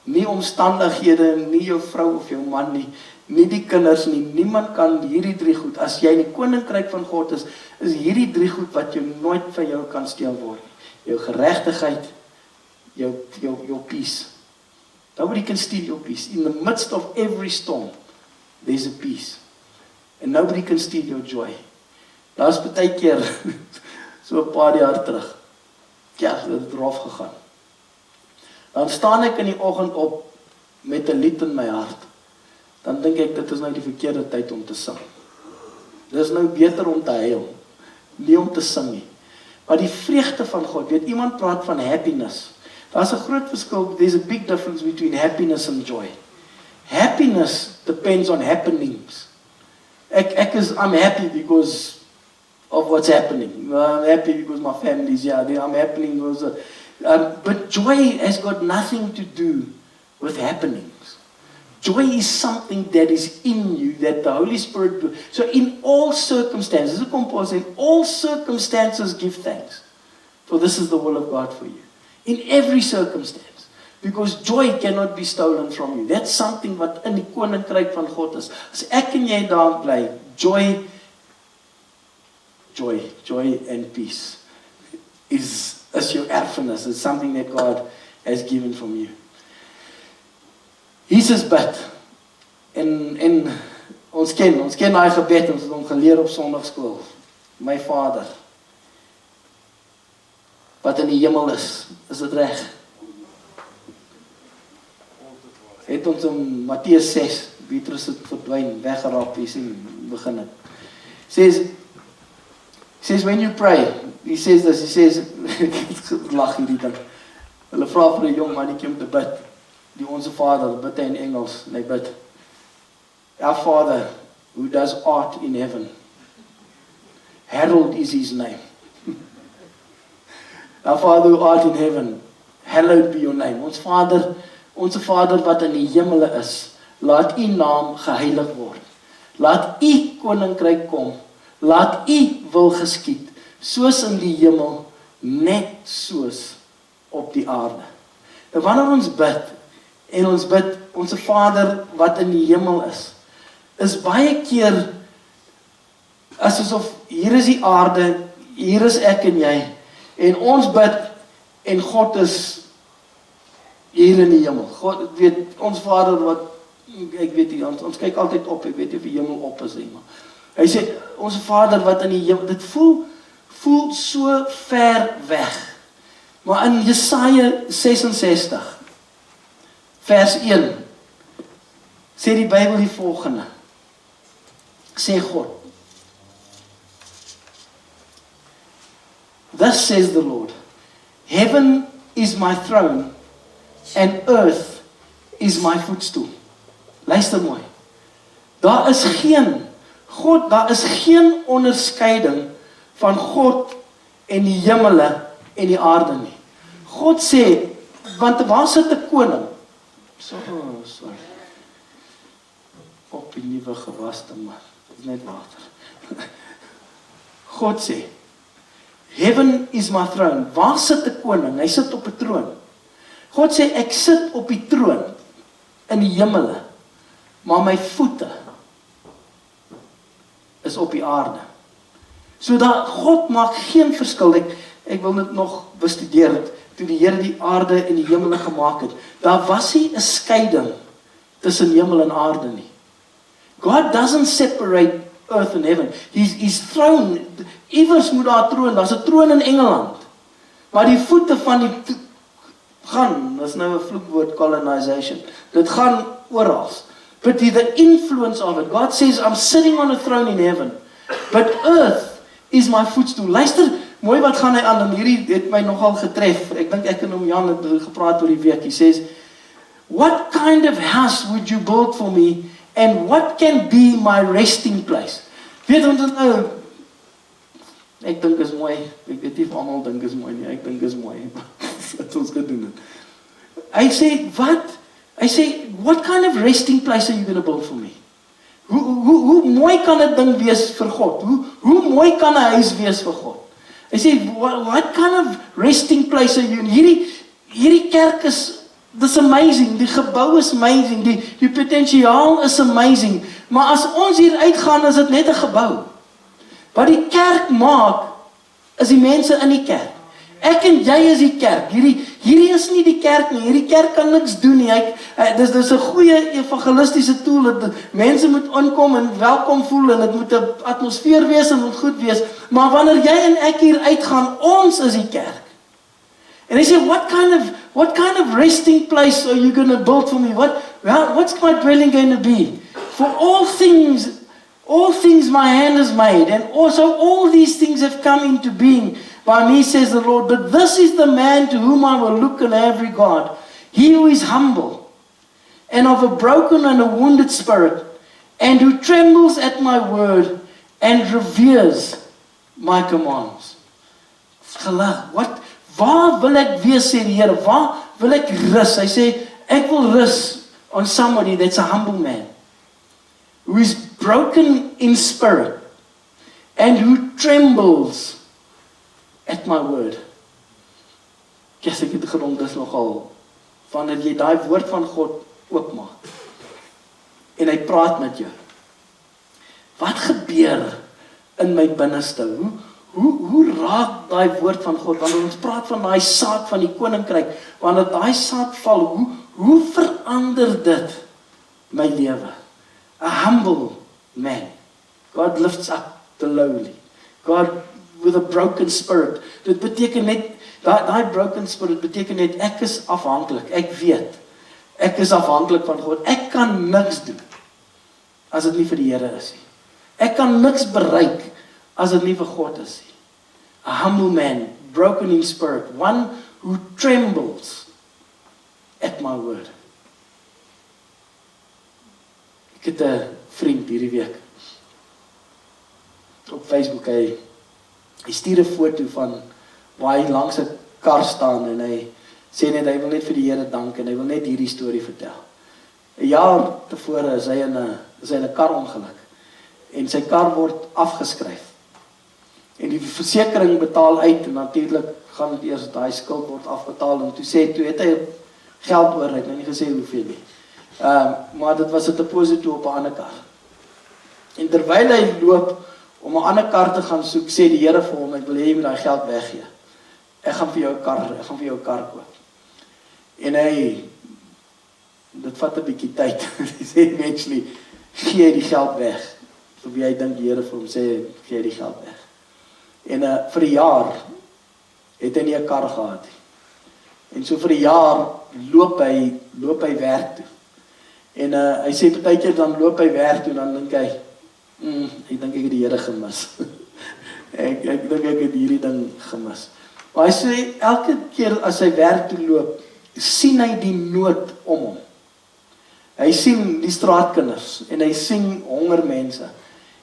S1: Nie omstandighede, nie jou vrou of jou man nie, nie die kinders nie. Niemand kan hierdie 3 goed. As jy in die koninkryk van God is hierdie 3 goed wat jou nooit van jou kan steel word nie. Jou geregtigheid, jou peace. Nobody can steal your peace. In the midst of every storm, there's a peace. And nobody can steal your joy. Daar's baie keer, so 'n paar jaar terug, ja, dit het rof gegaan. Dan staan ek in die oggend op met 'n lied in my hart. Dan dink ek, dit is nou die verkeerde tyd om te sing. Dit is nou beter om te huil, nie om te sing nie. Maar die vreugde van God, weet, iemand praat van happiness. Daar's 'n groot verskil, there's a big difference between happiness and joy. Happiness depends on happenings. I'm happy because of what's happening. I'm happy because my family's here. I'm happy because, but joy has got nothing to do with happenings. Joy is something that is in you, that the Holy Spirit. So in all circumstances, in all circumstances give thanks. For this is the will of God for you. In every circumstance. Because joy cannot be stolen from you. That's something wat in die koninkryk van God is. As ek en jy daar bly, joy and peace is your erfenis. It's something that God has given from you. Jesus bid. En ons ken daai gebed, ons het hom geleer op Sondagskool. My Vader, wat in die hemel is dit reg? Het ons in Matteus 6, Petrus het verdwyn, weggeraap, jy sien, begin het. Says when you pray, he says, lag hierdie ding. Hulle vra vir 'n jong mannetjie om te bid. Die Onse Vader, bid hy in Engels, en hy bid. Our Father, who does art in heaven, hallowed is his name. Our Father who art in heaven, hallowed be your name. Onze Vader wat in die hemele is, laat u naam geheilig word. Laat u koninkryk kom. Laat u wil geskied, soos in die hemel, net soos op die aarde. En wanneer ons bid, en ons bid, onze Vader wat in die hemel is baie keer, asof hier is die aarde, hier is ek en jy, en ons bid, en God is hier in die hemel. God weet, ons Vader wat, ek weet nie, ons kyk altyd op, ek weet nie of die hemel op is nie, maar hy sê, ons Vader wat in die hemel, dit voel so ver weg. Maar in Jesaja 66, vers 1, sê die Bybel die volgende, sê God, Thus says the Lord, Heaven is my throne, and earth is my footstool. Luister mooi. Daar is geen onderskeiding van God en die hemele en die aarde nie. God sê, want waar sit 'n koning? Sorry. Op die nuwe gewaste man. Dit is net water. God sê, heaven is my throne. Waar sit 'n koning? Hy sit op 'n troon. God sê, ek sit op die troon in die hemele, maar my voete is op die aarde. So dat God maak geen verskil. Ek wil dit nog bestudeer het, toe die Here die aarde en die hemele gemaak het. Daar was nie 'n skeiding tussen hemel en aarde nie. God doesn't separate earth and heaven. He's throne, iewers moet daar 'n troon, daar's 'n troon in Engeland. Maar die voete van die dis nou 'n vloekwoord, colonization. Dit gaan oral. But the influence of it, God says, I'm sitting on a throne in heaven, but earth is my footstool. Luister, mooi wat gaan hy aan, en hierdie het my nogal getref. Ek dink ek en hom Jan het gepraat oor die week. He says, what kind of house would you build for me, and what can be my resting place? Weet ons dit nou, ek dink is mooi, ek weet nie of almal dink is mooi nie, ek dink is mooi, wat ons gedoen het. Hy sê, what kind of resting place are you going to build for me? Hoe mooi kan 'n ding wees vir God? Hoe mooi kan 'n huis wees vir God? Hy sê, what kind of resting place are you in? Hierdie kerk dis amazing, die gebou is amazing, die potensiaal is amazing, maar as ons hier uitgaan, is dit net 'n gebou. Wat die kerk maak, is die mense in die kerk. Ek en jy is die kerk. Hierdie is nie die kerk nie. Hierdie kerk kan niks doen nie. Dis 'n goeie evangelistiese tool. Dat mense moet aankom en welkom voel, en dit moet 'n atmosfeer wees en moet goed wees. Maar wanneer jy en ek hier uitgaan, ons is die kerk. And he said, what kind of resting place are you going to build for me? What's my dwelling going to be? For all things my hand has made, and also all these things have come into being by me, says the Lord. But this is the man to whom I will look and have regard, he who is humble and of a broken and a wounded spirit, and who trembles at my word and reveres my commands. Waar wil ek wees, sê die Here? Waar wil ek rus? Hy sê, ek wil rus on somebody that's a humble man, who is broken in spirit, and who trembles at my word. Ek het gedink, dis nogal, wanneer jy daai woord van God oopmaak, en hy praat met jou. Wat gebeur in my binneste? Hoe raak daai woord van God, wanneer ons praat van daai saad van die koninkryk, wanneer daai saad val, hoe verander dit my lewe? A humble man. God lifts up the lowly. God with a broken spirit. Dit beteken net, daai broken spirit beteken net, ek is afhanklik, ek weet, ek is afhanklik van God, ek kan niks doen, as dit nie vir die Here is nie. Ek kan niks bereik, as dit nie vir God is nie. A humble man, broken in spirit, one who trembles at my word. Ek het 'n vriend hierdie week op Facebook, hy stuur 'n foto van waar hy langs 'n kar staan, en hy sê net, hy wil net vir die Here dank, en hy wil net hierdie storie vertel. 'n Jaar tevore is hy in 'n karongeluk, en sy kar word afgeskryf. En die versekering betaal uit, en natuurlik gaan dit eers, daai skuld word afbetaal, en toe het hy geld oor, hy het nou nie gesê hoeveel nie. Maar dit was 'n deposito op 'n ander kar. En terwyl hy loop om 'n ander kar te gaan soek, sê die Here vir hom, ek wil hê jy moet daai geld weggee. Ek gaan vir jou 'n kar koop. En dit vat 'n bietjie tyd. Hy sê eventually, gee die geld weg. So wie hy dink die Here vir hom sê, gee die geld weg. En vir 'n jaar het hy nie 'n kar gehad nie. En so vir 'n jaar loop hy werk toe. En hy sê partykeer dan loop hy werk toe, en dan dink hy, ek dink ek het die Here gemis. ek dink ek het hierdie ding gemis. Maar hy sê elke keer as hy werk toe loop, sien hy die nood om hom. Hy sien die straatkinders en hy sien hongermense.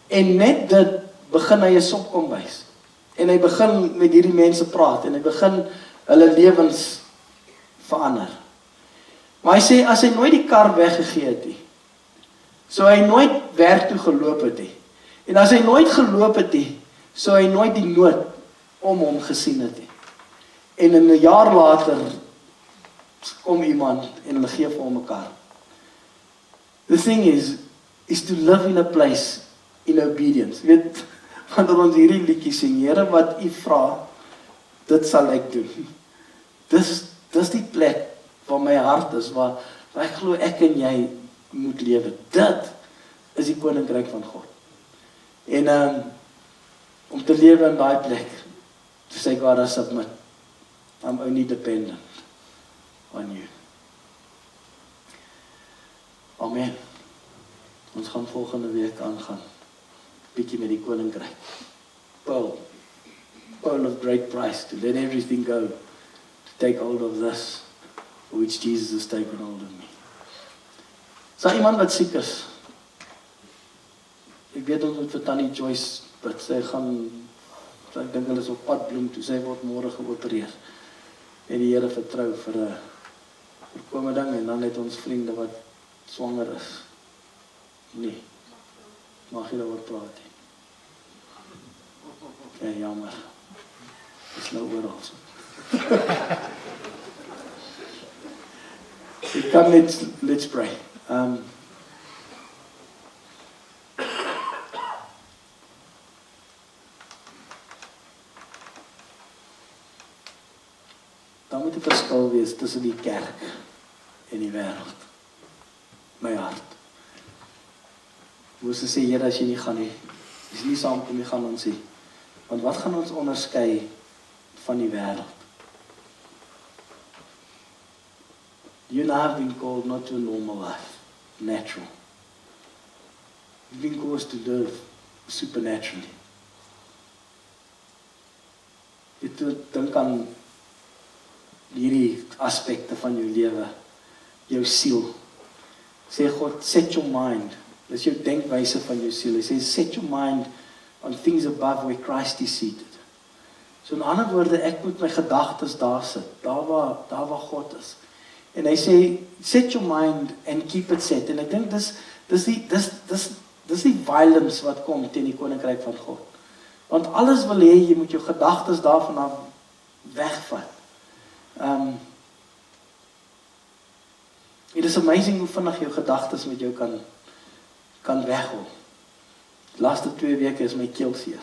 S1: En net dit begin hy 'n sopkombuis. En hy begin met hierdie mense praat en hy begin hulle lewens verander. Maar hy sê as hy nooit die kar weggegee het nie, sou hy nooit werk toe geloop het nie. En as hy nooit geloop het nie, sou hy nooit die nood om hom gesien het nie. En in 'n jaar later kom iemand en hulle gee vir hom 'n kar. The thing is to live in a place in obedience. Jy weet, wanneer ons hierdie liedjie sing, Here, wat U vra, dit sal ek doen. Dis die plek waar my hart is, waar ek glo ek en jy moet lewe. Dit is die koninkryk van God. En om te lewe in daai plek, to say God, I submit. I'm only dependent on you. Amen. Ons gaan volgende week aangaan. Bietjie met die koninkryk. Paul of great price, to let everything go, to take hold of this, for which Jesus has taken hold of me. Is daar iemand wat siek is? Ek weet ons moet vir Tannie Joyce bid. Ek dink hulle is op pad Bloem toe, sy word môre geopereer. En die Here vertrou vir 'n voorkome ding, en dan het ons vriende wat swanger is. Nee, mag jy daaroor praat nie. Ja, jammer. Dis nou oral so. Let's pray. Dan moet 'n verskil wees tussen die kerk en die wêreld. My hart. Moses sê, Here, as jy nie gaan nie, as jy nie saamkom nie, gaan ons nie. Want wat gaan ons onderskei van die wêreld? You and I have been called not to a normal life, natural. You've been called to live supernaturally. Dit dink aan hierdie aspekte van jou lewe, jou siel. Sê God, set your mind, dis jou denkwyse van jou siel. Hy sê, set your mind on things above where Christ is seated. So in ander woorde, ek moet my gedagtes daar sit, daar waar God is. En hy sê, set your mind and keep it set. En ek dink dis die violence wat kom teen die koninkryk van God. Want alles wil hê, jy moet jou gedagtes daarvan af wegvat. It is amazing hoe vinnig jou gedagtes met jou kan weghol. Die laaste 2 weke is my keel seer.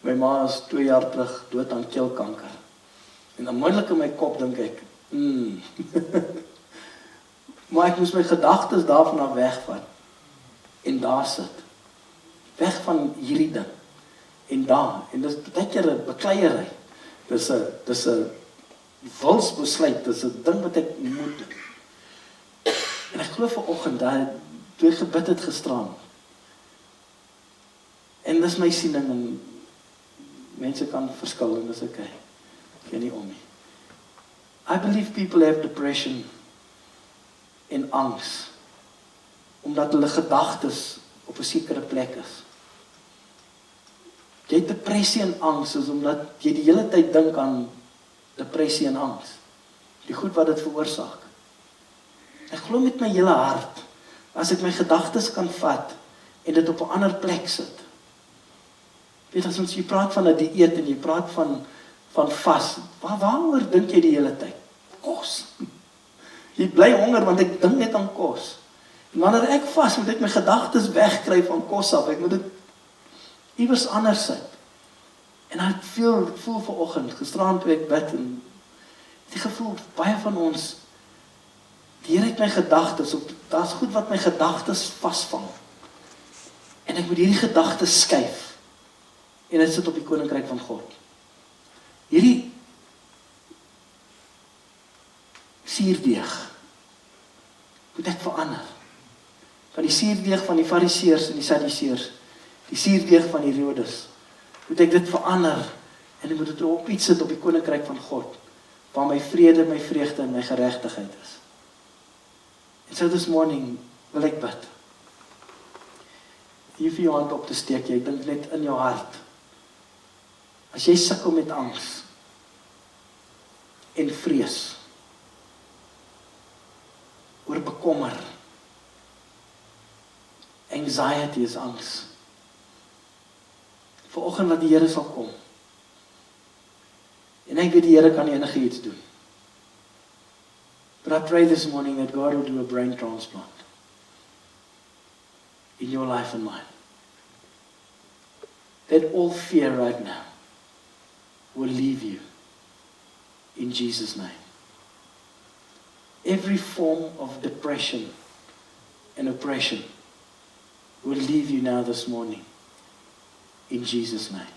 S1: My ma is 2 jaar terug dood aan keelkanker. En onmiddellik in my kop dink ek, maar ek moes my gedagtes daarvan af wegvat. En daar sit. Weg van hierdie ding. En daar. En dis baie keer 'n bekleierery. Dis 'n wilsbesluit. Dis 'n ding wat ek moet doen. En ek glo vanoggend dat toe ek gebid het gisteraan. En dis my siening, en mense kan verskil, en dis okay. Ek ken nie om nie. I believe people have depression en angs, omdat hulle gedagtes op 'n sekere plek is. Jy het depressie en angs is omdat jy die hele tyd dink aan depressie en angs. Die goed wat dit veroorsaak. Ek glo met my hele hart, as ek my gedagtes kan vat en dit op 'n ander plek sit. Weet as ons jy praat van 'n dieet en jy praat van vas, waaroor dink jy die hele tyd? Kos. Jy bly honger want ek dink net aan kos. En wanneer ek vas, moet ek my gedagtes wegkry van kos af. Ek moet dit iewers anders sit. En ek voel vanoggend, gisterand toe ek bid, en die gevoel, baie van ons, die Here het my gedagtes, daar's goed wat my gedagtes vasvang. En ek moet hierdie gedagtes skuif. En dit sit op die koninkryk van God. Hierdie suurdeeg moet ek verander. Van die suurdeeg van die Fariseërs en die Sadduseërs, die suurdeeg van die Herodes, moet ek dit verander, en ek moet dit op iets sit op die koninkryk van God, waar my vrede, my vreugde en my geregtigheid is. And so this morning wil ek bid. Jy hoef jou hand op te steek, ek dink net in jou hart. As jy sukkel met angs en vrees, oor bekommer, anxiety is angs. Vanoggend dat die Here sal kom. En ek weet die Here kan enige iets doen. But I pray this morning that God will do a brain transplant in your life and mine. That all fear right now will leave you in Jesus' name. Every form of depression and oppression will leave you now this morning in Jesus' name.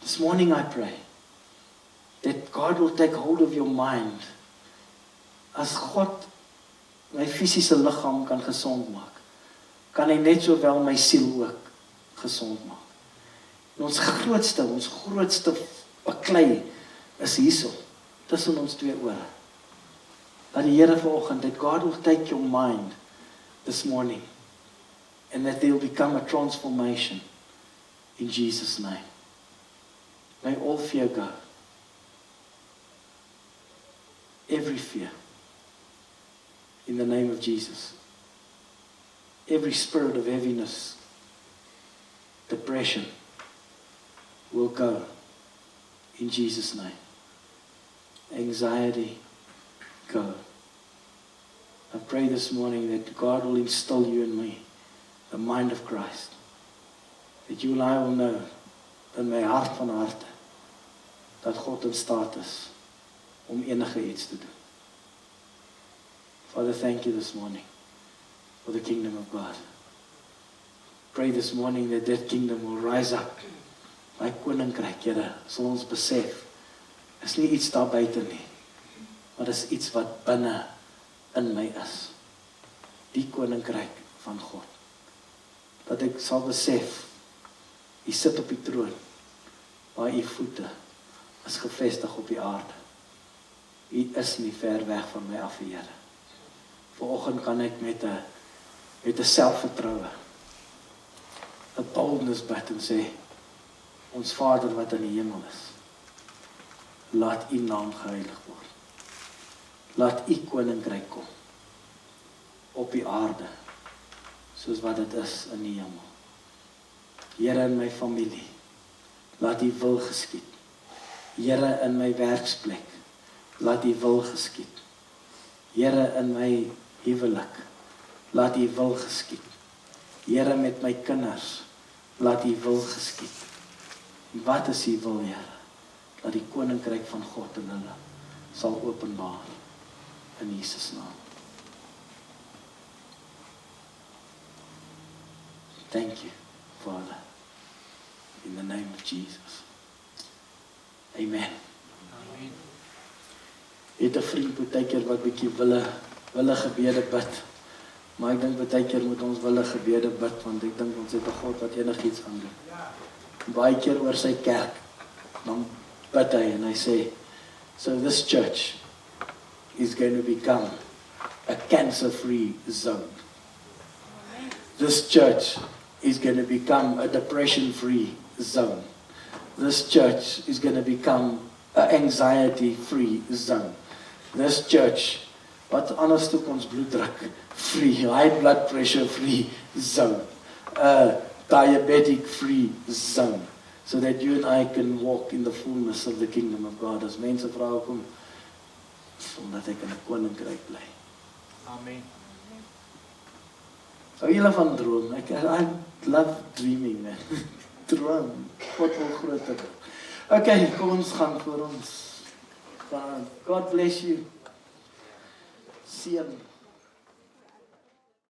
S1: This morning I pray that God will take hold of your mind. As God my fisiese liggaam kan gesond maak, kan hy net sowel my siel ook gesond maak. En ons grootste baklei is hierso, tussen ons twee ore. Dat die Here vanoggend, that God will take your mind this morning, and that there will become a transformation in Jesus' name. May all fear go. Every fear. In the name of Jesus. Every spirit of heaviness, depression, will go in Jesus' name. Anxiety, go. I pray this morning that God will instill you in me the mind of Christ. That you and I will know in my hart van harte dat God in staat is om enige iets te doen. Father, thank you this morning for the kingdom of God. Pray this morning that that kingdom will rise up. My koninkryk, Here, sal ons besef, is nie iets daar buite nie, maar is iets wat binne in my is. Die koninkryk van God. Dat ek sal besef, U sit op die troon, maar U voete is gevestig op die aarde. U is nie ver weg van my af, Here. Vanoggend kan ek met 'n selfvertroue, 'n boldness bid en sê, ons Vader wat in die hemel is, laat U naam geheilig word. Laat U koninkryk kom op die aarde, soos wat dit is in die hemel. Here, in my familie, laat U wil geskied. Here, in my werksplek, laat U wil geskied. Here, in my huwelik, laat U wil geskied. Here, met my kinders, laat U wil geskied. En wat is U wil, Here? Dat die koninkryk van God in hulle sal openbaar in Jesus naam. Thank you, Father, in the name of Jesus. Amen.
S2: Amen.
S1: Het 'n vriend baie keer wat bietjie wille gebede bid. Maar ek dink baie keer moet ons wille gebede bid, want ek dink ons het 'n God wat enigiets kan doen. Baie keer oor sy kerk, dan bid hy en hy sê, so this church is going to become a cancer-free zone. This church is going to become a depression-free zone. This church is going to become an anxiety-free zone. This church, wat anders toe ons bloeddruk, free, high blood pressure free zone, diabetic free zone, so that you and I can walk in the fullness of the kingdom of God. As mense vra hoekom, omdat ek in 'n koninkryk bly.
S2: Amen.
S1: Hou julle van droom? I love dreaming, man. Droom. God wil groter. Okay, kom ons gaan vir ons. God bless you. Seën.